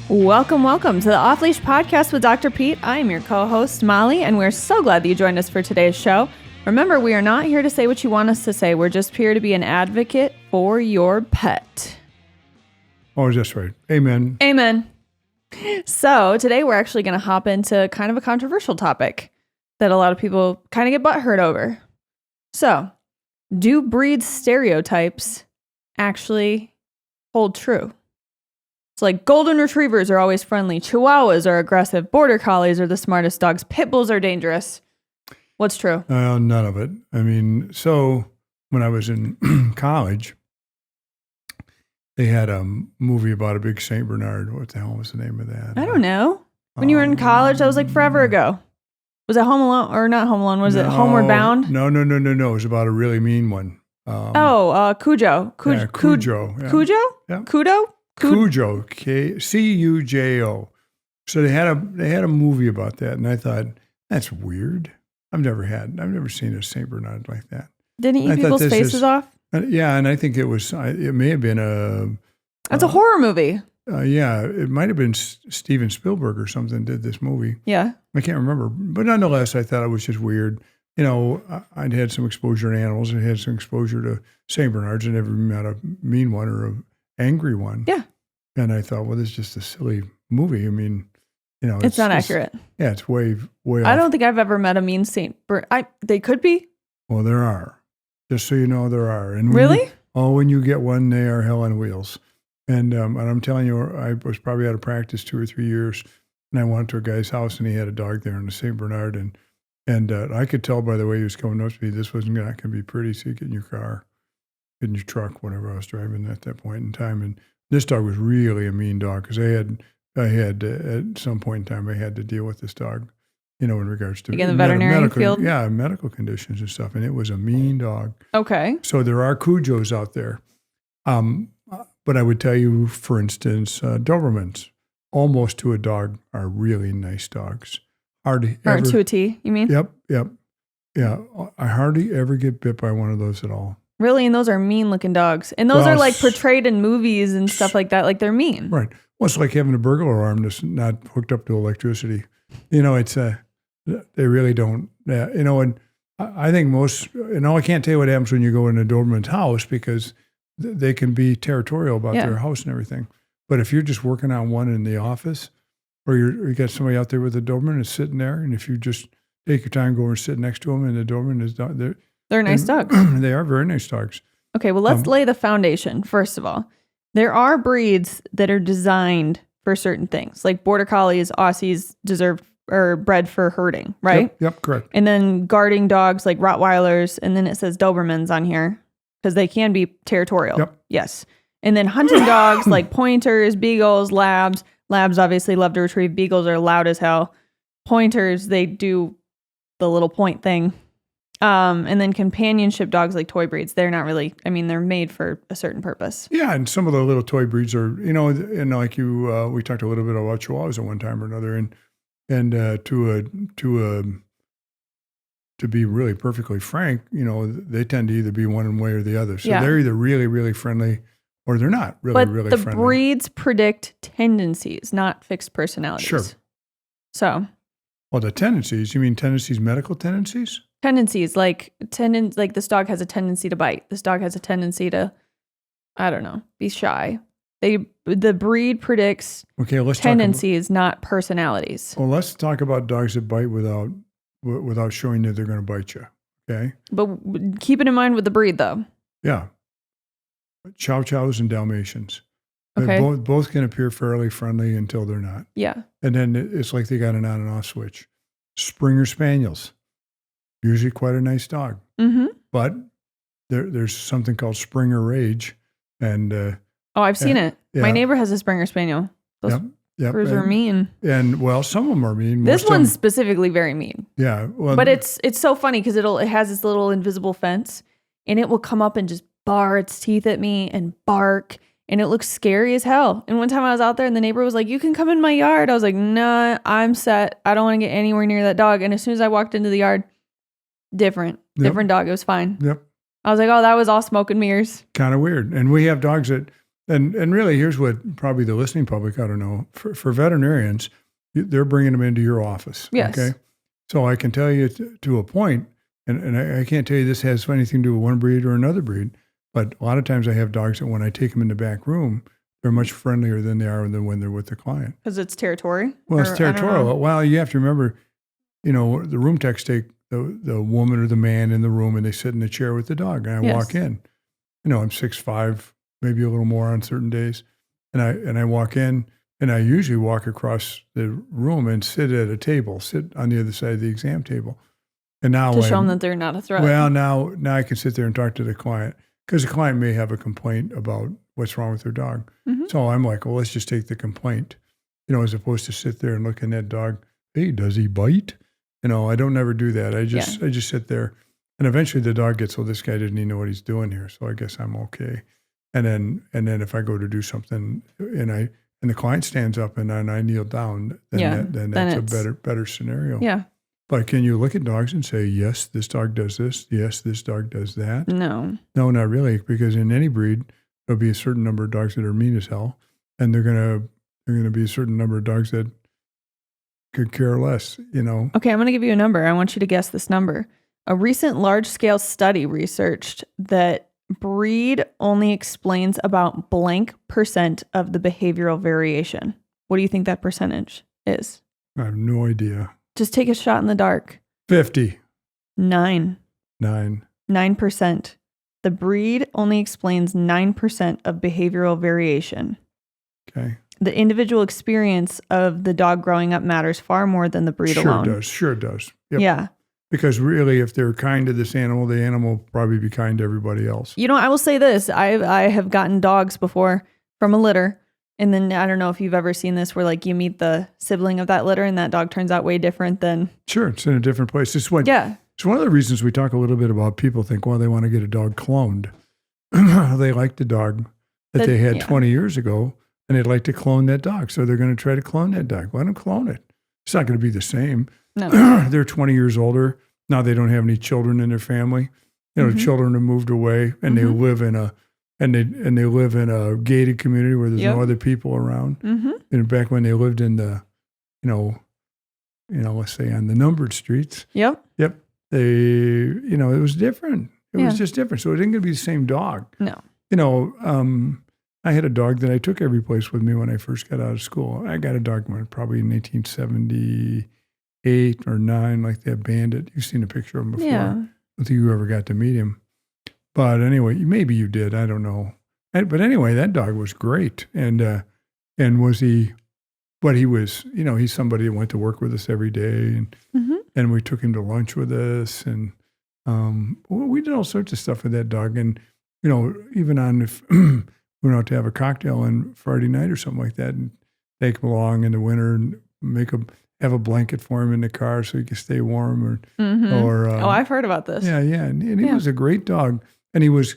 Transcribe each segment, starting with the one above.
Welcome to the Off Leash podcast with Dr. Pete. I am your co-host, Molly, and we're so glad that you joined us for today's show. Remember, we are not here to say what you want us to say. We're just here to be an advocate for your pet. Oh, that's right. Amen. Amen. So today we're actually going to hop into kind of a controversial topic that a lot of people kind of get butthurt over. So, do breed stereotypes actually hold true? It's like Golden Retrievers are always friendly, Chihuahuas are aggressive, Border Collies are the smartest dogs, Pit Bulls are dangerous. What's true? None of it. I mean, so when I was in college, they had a movie about a big St. Bernard. What the hell was the name of that? I don't know. When you were in college, that was like forever ago. Was it Home Alone or not Home Alone? Was it Homeward Bound? No. It was about a really mean one. Cujo. Cujo. Yeah. Cujo? Yeah. Cujo? Cujo, Cujo. So they had a movie about that, and I thought that's weird. I've never seen a Saint Bernard like that. Didn't eat people's faces off? Yeah, and I think it may have been a. That's a horror movie. Yeah, it might have been Steven Spielberg or something did this movie. Yeah, I can't remember, but nonetheless, I thought it was just weird. You know, I'd had some exposure to animals, and had some exposure to Saint Bernards, and never met a mean one or a angry one. Yeah. And I thought, well, this is just a silly movie. I mean, you know, it's not accurate. Yeah, it's way off. I don't think I've ever met a mean Saint Bernard. They could be. Well, there are. Just so you know, there are. And really? When you get one, they are hell on wheels. And I'm telling you, I was probably out of practice 2 or 3 years, and I went to a guy's house, and he had a dog there, and a Saint Bernard, and I could tell by the way he was coming up to me, this wasn't not going to be pretty. So you get in your car, get in your truck, whatever I was driving at that point in time, and this dog was really a mean dog because I had at some point in time I had to deal with this dog, you know, in regards to in the veterinary field, medical conditions and stuff, and it was a mean dog. Okay. So there are Cujos out there, but I would tell you, for instance, Dobermans, almost to a dog, are really nice dogs. Hardly ever to a T, you mean? Yep. Yeah, I hardly ever get bit by one of those at all. Really? And those are mean-looking dogs. And those are like portrayed in movies and stuff like that. Like they're mean. Right. Well, it's like having a burglar alarm that's not hooked up to electricity. You know, it's they really don't. You know, and I think most. You know, I can't tell you what happens when you go in a Doberman's house because they can be territorial about their house and everything. But if you're just working on one in the office, or you got somebody out there with a Doberman that's sitting there, and if you just take your time, go over and sit next to them, and the Doberman is they're nice dogs. They are very nice dogs. Okay, well, let's lay the foundation, first of all. There are breeds that are designed for certain things, like Border Collies, Aussies bred for herding, right? Yep, correct. And then guarding dogs like Rottweilers, and then it says Dobermans on here because they can be territorial. Yep. Yes. And then hunting dogs like pointers, beagles, labs. Labs obviously love to retrieve. Beagles are loud as hell. Pointers, they do the little point thing. And then companionship dogs like toy breeds, they're not really, I mean, they're made for a certain purpose. Yeah, and some of the little toy breeds are, you know, and like you, we talked a little bit about Chihuahuas at one time or another, and to be really perfectly frank, you know, they tend to either be one way or the other. So they're either really, really friendly or they're not really friendly. But the breeds predict tendencies, not fixed personalities. Sure. So. Well, the tendencies, you mean tendencies, medical tendencies? Tendencies, like this dog has a tendency to bite. This dog has a tendency to, I don't know, be shy. The breed predicts tendencies, not personalities. Well, let's talk about dogs that bite without showing that they're going to bite you. Okay. But keep it in mind with the breed, though. Yeah. Chow Chows and Dalmatians. Okay. Both can appear fairly friendly until they're not. Yeah. And then it's like they got an on and off switch. Springer Spaniels. Usually quite a nice dog. Mm-hmm. But there's something called Springer Rage. And I've seen it. Yeah. My neighbor has a Springer Spaniel. Those Those are mean. And well, some of them are mean. This one's specifically very mean. Yeah. Well, but it's so funny because it has this little invisible fence, and it will come up and just bar its teeth at me and bark, and it looks scary as hell. And one time I was out there and the neighbor was like, "You can come in my yard." I was like, "Nah, I'm set. I don't want to get anywhere near that dog." And as soon as I walked into the yard, different dog. It was fine. Yep. I was like, "Oh, that was all smoke and mirrors." Kind of weird. And we have dogs that And really, here's what probably the listening public ought to know. For veterinarians, they're bringing them into your office. Yes. Okay. So I can tell you to a point, and I can't tell you this has anything to do with one breed or another breed, but a lot of times I have dogs that when I take them in the back room, they're much friendlier than they are than when they're with the client. Because it's territory? Well, it's territorial. Well, you have to remember, the room techs take the woman or the man in the room and they sit in the chair with the dog. And I walk in. I'm 6'5", maybe a little more on certain days. And I walk in and I usually walk across the room and sit at a table, sit on the other side of the exam table. And now to show them that they're not a threat. Well, now I can sit there and talk to the client because the client may have a complaint about what's wrong with their dog. Mm-hmm. So I'm like, well, let's just take the complaint, as opposed to sit there and look at that dog. Hey, does he bite? I don't never do that. I just sit there, and eventually the dog gets, this guy didn't even know what he's doing here, so I guess I'm okay. And then if I go to do something and the client stands up and then I kneel down, then that's a better scenario. Yeah. But can you look at dogs and say, yes, this dog does this. Yes, this dog does that. No, not really, because in any breed there'll be a certain number of dogs that are mean as hell, and they're gonna be a certain number of dogs that could care less. Okay, I'm gonna give you a number. I want you to guess this number. A recent large-scale study researched that breed only explains about blank % of the behavioral variation. What do you think that percentage is? I have no idea. Just take a shot in the dark. 50. 9%. 9%. The breed only explains 9% of behavioral variation. Okay. The individual experience of the dog growing up matters far more than the breed alone. Sure it does. Yep. Yeah. Because really, if they're kind to this animal, the animal will probably be kind to everybody else. I will say this. I have gotten dogs before from a litter. And then I don't know if you've ever seen this where you meet the sibling of that litter and that dog turns out way different than... Sure, it's in a different place. It's one of the reasons we talk a little bit about people think, well, they want to get a dog cloned. They like the dog that they had 20 years ago and they'd like to clone that dog. So they're going to try to clone that dog. Let them clone it. It's not going to be the same. No. They're 20 years older. Now they don't have any children in their family. Mm-hmm. Children have moved away and they live in a... And they live in a gated community where there's no other people around. Mm-hmm. And back when they lived in the, let's say on the numbered streets. Yep. They, it was different. It was just different. So it ain't going to be the same dog. No. I had a dog that I took every place with me when I first got out of school. I got a dog probably in 1978 or 9, like that Bandit. You've seen a picture of him before. Yeah. I don't think you ever got to meet him. But anyway, maybe you did. I don't know. But anyway, that dog was great. And was he, but he was, he's somebody that went to work with us every day. And we took him to lunch with us. And we did all sorts of stuff with that dog. And, even on if we went out to have a cocktail on Friday night or something like that and take him along in the winter and have a blanket for him in the car so he could stay warm or I've heard about this. Yeah. And he was a great dog. And it was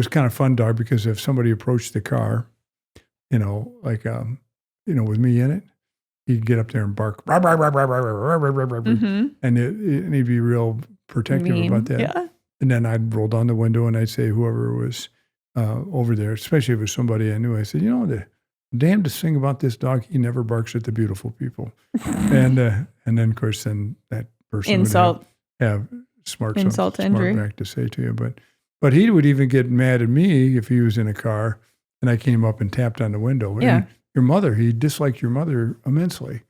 kind of fun dog because if somebody approached the car, with me in it, he'd get up there and bark, and he'd be real protective about that. Yeah. And then I'd roll down the window and I'd say, whoever was over there, especially if it was somebody I knew, I said, the damnedest thing about this dog, he never barks at the beautiful people. and then of course, then that person insult would have smart injury back to say to you, But he would even get mad at me if he was in a car and I came up and tapped on the window. Yeah. And he disliked your mother immensely.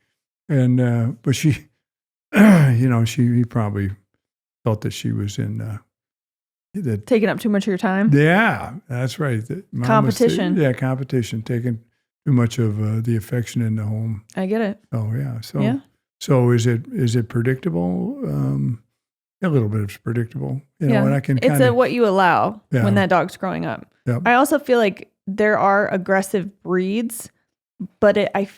And, but she, he probably felt that she was in, taking up too much of your time. Yeah, that's right. Competition. Competition, taking too much of the affection in the home. I get it. Oh, yeah. So is it predictable? A little bit is predictable, and I can. It's what you allow when that dog's growing up. Yep. I also feel like there are aggressive breeds, but I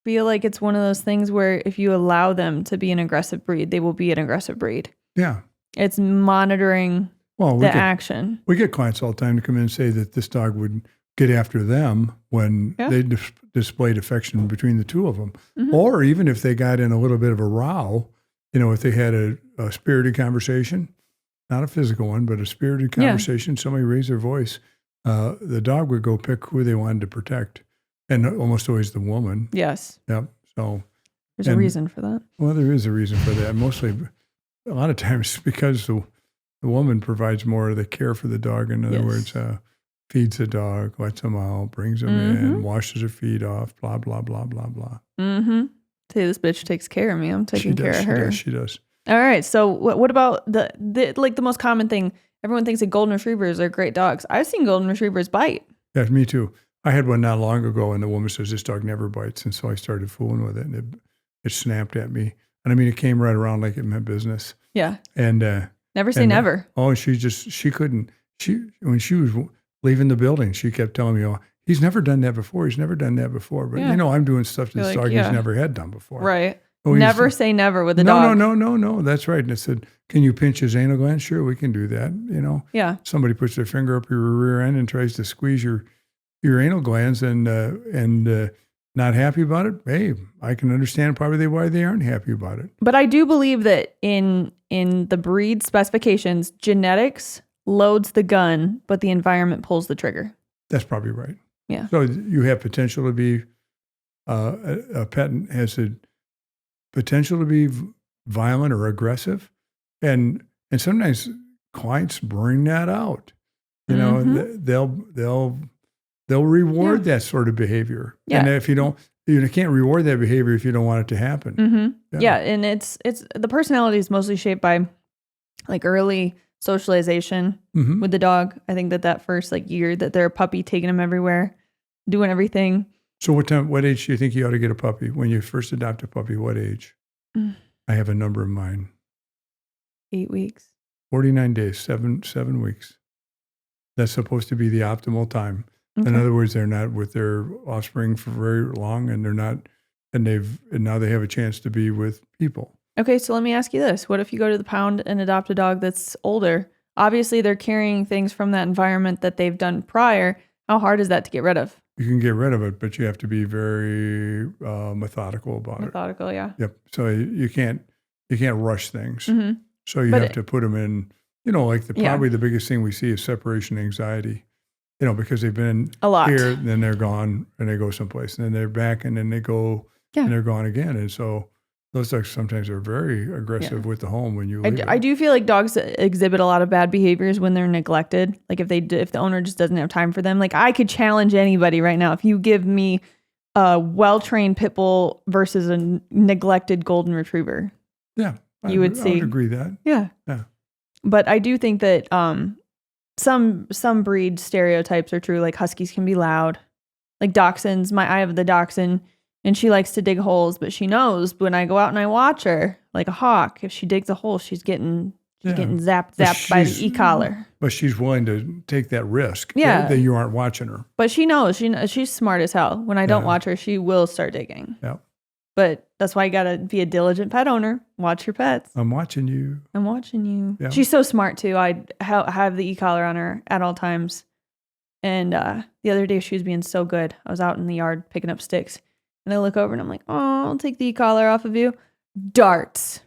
feel like it's one of those things where if you allow them to be an aggressive breed, they will be an aggressive breed. Yeah, it's monitoring action. We get clients all the time to come in and say that this dog would get after them when they displayed affection between the two of them, or even if they got in a little bit of a row. If they had a spirited conversation, not a physical one, but a spirited conversation, somebody raised their voice, the dog would go pick who they wanted to protect, and almost always the woman. Yes. Yep. So there's a reason for that. Well, there is a reason for that. Mostly, a lot of times because the woman provides more of the care for the dog. In other words, feeds the dog, lets him out, brings him in, washes her feet off, blah, blah, blah, blah, blah. Mm-hmm. Say this bitch takes care of me. I'm taking care of her. She does. All right. So what about the most common thing? Everyone thinks that Golden Retrievers are great dogs. I've seen Golden Retrievers bite. Yeah, me too. I had one not long ago, and the woman says, this dog never bites. And so I started fooling with it, and it snapped at me. And I mean, it came right around like it meant business. Yeah. And never say never. When she was leaving the building, she kept telling me, he's never done that before. He's never done that before. But, I'm doing stuff to this dog he's never had done before. Right. Never say never with the dog. No. That's right. And I said, can you pinch his anal gland? Sure, we can do that. Yeah. Somebody puts their finger up your rear end and tries to squeeze your anal glands and not happy about it. Hey, I can understand probably why they aren't happy about it. But I do believe that in the breed specifications, genetics loads the gun, but the environment pulls the trigger. That's probably right. Yeah. So you have potential to be a pet has a potential to be violent or aggressive, and sometimes clients bring that out. They'll reward that sort of behavior. Yeah. And if you can't reward that behavior if you don't want it to happen. Mm-hmm. Yeah, and it's the personality is mostly shaped by like early socialization with the dog. I think that first year that they're a puppy, taking them everywhere, doing everything. So what age do you think you ought to get a puppy? When you first adopt a puppy, what age? I have a number in mind. 8 weeks. 49 days, 7 weeks. That's supposed to be the optimal time. Okay. In other words, they're not with their offspring for very long, and they're not, and now they have a chance to be with people. Okay, so let me ask you this. What if you go to the pound and adopt a dog that's older? Obviously, they're carrying things from that environment that they've done prior. How hard is that to get rid of? You can get rid of it, but you have to be very methodical about it. Methodical, yeah. Yep. So you can't rush things. Mm-hmm. So you have to put them in, probably the biggest thing we see is separation anxiety, because they've been a lot here, and then they're gone and they go someplace, and then they're back and then they go and they're gone again. And so those dogs sometimes are very aggressive with the home when you leave I do feel like dogs exhibit a lot of bad behaviors when they're neglected. Like if the owner just doesn't have time for them. Like I could challenge anybody right now. If you give me a well-trained pit bull versus a neglected golden retriever. Yeah. You would see. I would agree that. Yeah. Yeah. But I do think that some breed stereotypes are true. Like huskies can be loud. Like dachshunds. I have the dachshund. And she likes to dig holes, but she knows when I go out and I watch her, like a hawk, if she digs a hole, she's getting zapped by the e-collar. But she's willing to take that risk that you aren't watching her. But she knows. She's smart as hell. When I don't watch her, she will start digging. Yeah. But that's why you got to be a diligent pet owner. Watch your pets. I'm watching you. I'm watching you. Yeah. She's so smart, too. I have the e-collar on her at all times. And the other day, she was being so good. I was out in the yard picking up sticks. And I look over and I'm like, oh, I'll take the e-collar off of you. Darts.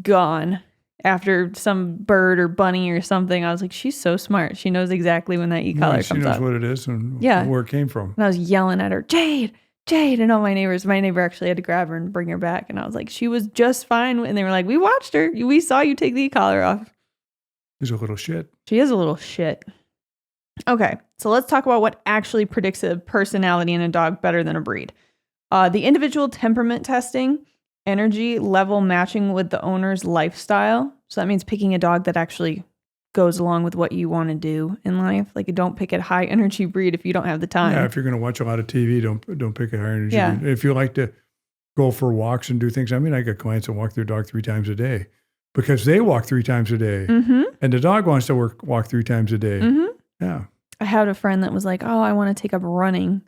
Gone. After some bird or bunny or something. I was like, she's so smart. She knows exactly when that e-collar comes up. She knows what it is and where it came from. And I was yelling at her, Jade. And all my neighbor actually had to grab her and bring her back. And I was like, she was just fine. And they were like, we watched her. We saw you take the e-collar off. She's a little shit. She is a little shit. Okay. So let's talk about what actually predicts a personality in a dog better than a breed. The individual temperament testing, energy level matching with the owner's lifestyle. So that means picking a dog that actually goes along with what you want to do in life. Like don't pick a high energy breed if you don't have the time. Yeah, if you're going to watch a lot of TV, don't pick a high energy breed. If you like to go for walks and do things, I mean, I got clients that walk their dog 3 times a day because they walk 3 times a day, and the dog wants to walk 3 times a day. Mm-hmm. Yeah, I had a friend that was like, "Oh, I want to take up running.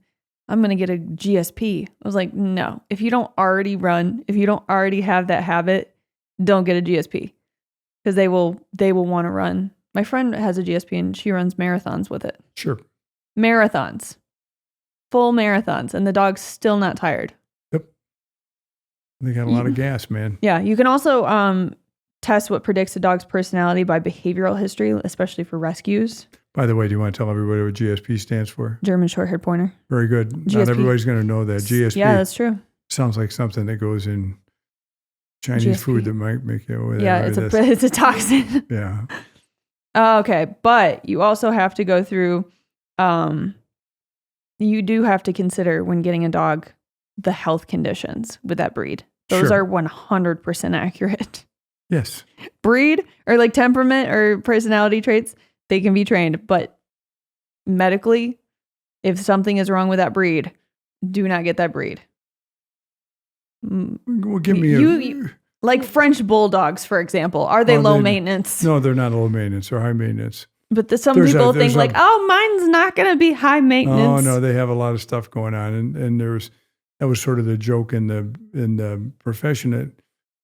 I'm going to get a GSP." I was like, no, if you don't already run, if you don't already have that habit, don't get a GSP because they will want to run. My friend has a GSP and she runs marathons with it. Sure. Marathons, full marathons. And the dog's still not tired. Yep. They got a lot of gas, man. Yeah. You can also test what predicts a dog's personality by behavioral history, especially for rescues. By the way, do you want to tell everybody what GSP stands for? German Short-Haired Pointer. Very good. GSP. Not everybody's going to know that. GSP. Yeah, that's true. Sounds like something that goes in Chinese GSP. food that might make you. Yeah, it's a toxin. Yeah. Okay, but you also have to go through. You do have to consider when getting a dog the health conditions with that breed. Those Sure. are 100% accurate. Yes. Breed or like temperament or personality traits, they can be trained, but medically, if something is wrong with that breed, do not get that breed. Well, give me Like French bulldogs, for example. Are they low maintenance? No, they're not low maintenance. They're high maintenance. But some people think like, oh, mine's not going to be high maintenance. Oh no, they have a lot of stuff going on, and that was sort of the joke in the profession that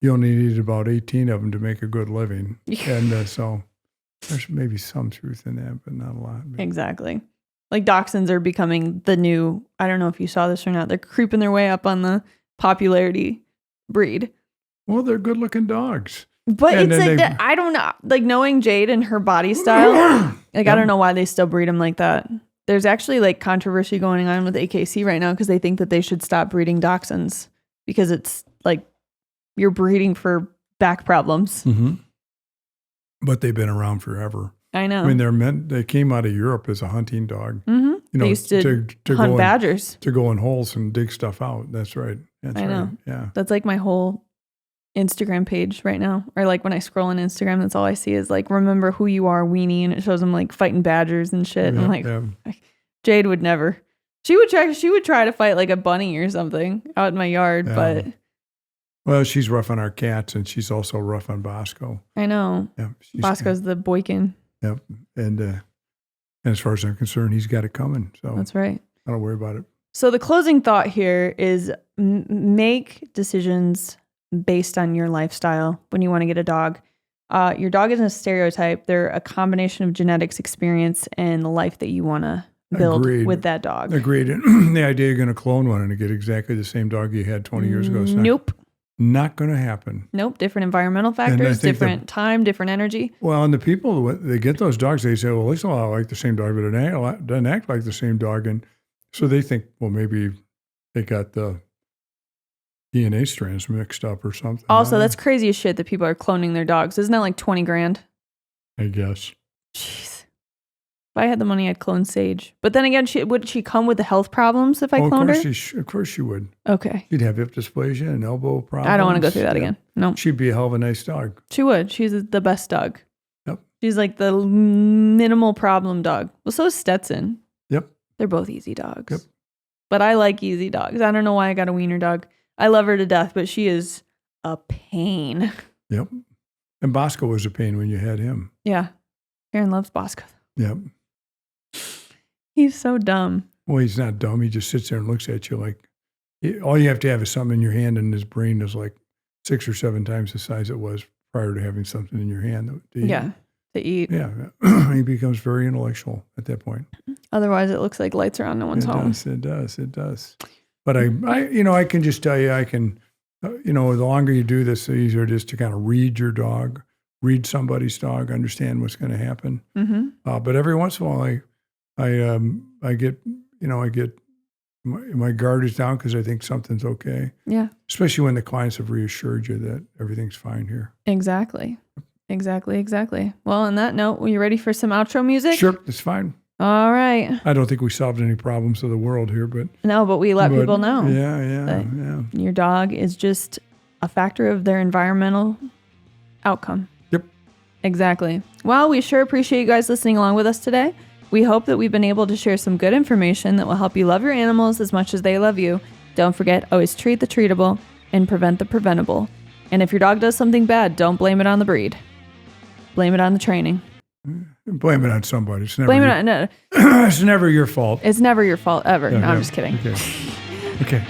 you only need about 18 of them to make a good living, and so there's maybe some truth in that, but not a lot. Exactly. Like dachshunds are becoming the new. I don't know if you saw this or not. They're creeping their way up on the popularity breed. Well, they're good-looking dogs. But it's like that. I don't know. Like knowing Jade and her body style, like I don't know why they still breed them like that. There's actually like controversy going on with AKC right now because they think that they should stop breeding dachshunds because it's like you're breeding for back problems. Mm-hmm. But they've been around forever. I know. I mean, they came out of Europe as a hunting dog. Mm-hmm. They used to hunt badgers. To go in holes and dig stuff out. That's right. I know. Yeah. That's like my whole Instagram page right now. Or like when I scroll on Instagram, that's all I see is like, remember who you are, weenie. And it shows them like fighting badgers and shit. Yeah, I'm like, Jade would never. She would try to fight like a bunny or something out in my yard, but. Well, she's rough on our cats, and she's also rough on Bosco. I know. Yeah, Bosco's the boykin. Yep. And as far as I'm concerned, he's got it coming. So that's right. I don't worry about it. So the closing thought here is make decisions based on your lifestyle when you want to get a dog. Your dog isn't a stereotype. They're a combination of genetics, experience, and the life that you want to build with that dog. Agreed. The idea you're going to clone one and get exactly the same dog you had 20 years ago. Nope. Not going to happen. Nope. Different environmental factors, different time, different energy. Well, and the people, they get those dogs, they say, well, it looks a lot like the same dog, but it doesn't act like the same dog. And so they think, well, maybe they got the DNA strands mixed up or something. Also, that's crazy as shit that people are cloning their dogs. Isn't that like 20 grand? I guess. Jeez. If I had the money, I'd clone Sage. But then again, would she come with the health problems if I cloned her? Of course she would. Okay. She'd have hip dysplasia and elbow problems. I don't want to go through that again. No. She'd be a hell of a nice dog. She would. She's the best dog. Yep. She's like the minimal problem dog. Well, so is Stetson. Yep. They're both easy dogs. Yep. But I like easy dogs. I don't know why I got a wiener dog. I love her to death, but she is a pain. Yep. And Bosco was a pain when you had him. Yeah. Karen loves Bosco. Yep. He's so dumb. Well, he's not dumb. He just sits there and looks at you like, all you have to have is something in your hand, and his brain is like 6 or 7 times the size it was prior to having something in your hand. To eat. Yeah. He becomes very intellectual at that point. Otherwise, it looks like lights are on, no one's home. It does. But I can just tell you, the longer you do this, the easier it is to kind of read your dog, read somebody's dog, understand what's going to happen. Mm-hmm. But every once in a while, I get my guard is down because I think something's okay. Yeah. Especially when the clients have reassured you that everything's fine here. Exactly. Well, on that note, were you ready for some outro music? Sure, it's fine. All right. I don't think we solved any problems of the world here, but we let people know. Yeah. Your dog is just a factor of their environmental outcome. Yep. Exactly. Well, we sure appreciate you guys listening along with us today. We hope that we've been able to share some good information that will help you love your animals as much as they love you. Don't forget, always treat the treatable and prevent the preventable. And if your dog does something bad, don't blame it on the breed. Blame it on the training. Blame it on somebody. It's never no. It's never your fault. It's never your fault, ever. Yeah, no, I'm just kidding. Okay.